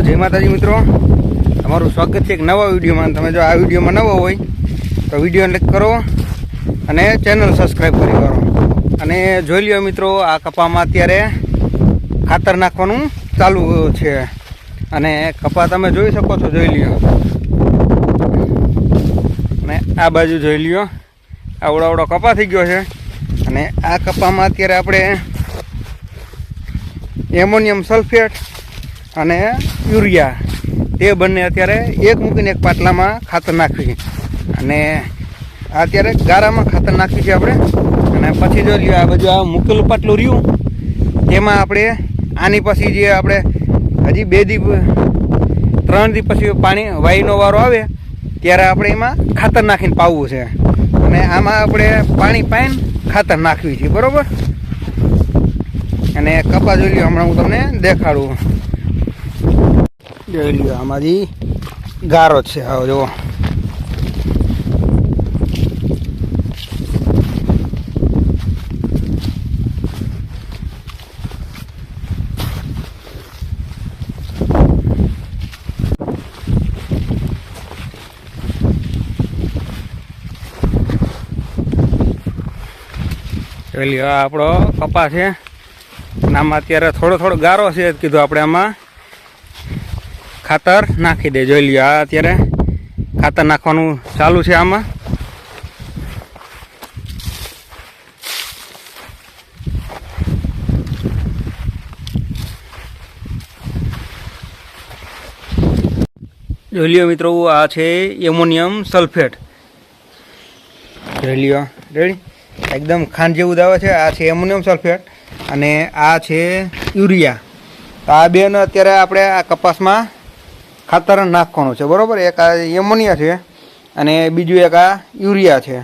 જય માતાજી મિત્રો, તમારું સ્વાગત છે એક નવા વિડીયોમાં। તમે જો આ વિડીયોમાં નવા હોય તો વિડીયોને લાઈક કરો અને ચેનલ સબસ્ક્રાઈબ કરી કરો અને જોઈ લ્યો મિત્રો, આ કપામાં અત્યારે ખાતર નાખવાનું ચાલુ છે અને કપા તમે જોઈ શકો છો, જોઈ લ્યો। અને આ બાજુ જોઈ લ્યો, આવડો કપા થઈ ગયો છે અને આ કપામાં અત્યારે આપણે એમોનિયમ સલ્ફેટ અને યુરિયા તે બંને અત્યારે એક મૂકીને એક પાટલામાં ખાતર નાખવી અને અત્યારે ગારામાં ખાતર નાખવી છે આપણે। અને પછી જો લ્યો, આ બાજુ આ મૂકેલું પાટલું રહ્યું તેમાં આપણે આની પછી જે આપણે હજી 2 દી 3 દી પછી પાણી વાયનો વારો આવે ત્યારે આપણે એમાં ખાતર નાખીને પાવવું છે અને આમાં આપણે પાણી પાઈને ખાતર નાખવી છે, બરાબર। અને કપા જોઈ લ્યો, હમણાં હું તમને દેખાડું। જોઈ લ્યો, આમાંથી ગારો જ છે, આવો જુઓ। જોઈ લ્યો, આ આપણો કપા છે, આમાં અત્યારે થોડો ગારો છે, કીધું આપણે આમાં ખાતર નાખી દે। જોઈ લ્યો, આ અત્યારે ખાતર નાખવાનું ચાલુ છે આમાં। જોઈ લ્યો મિત્રો, આ છે એમોનિયમ સલ્ફેટ। જોઈ લ્યો, રેડી એકદમ ખાંડ જેવું આવે છે। આ છે એમોનિયમ સલ્ફેટ અને આ છે યુરિયા। તો આ બેને અત્યારે આપણે આ કપાસમાં ખાતર નાખવાનું છે, બરાબર। એક આ એમોનિયા છે અને બીજું એક આ યુરિયા છે।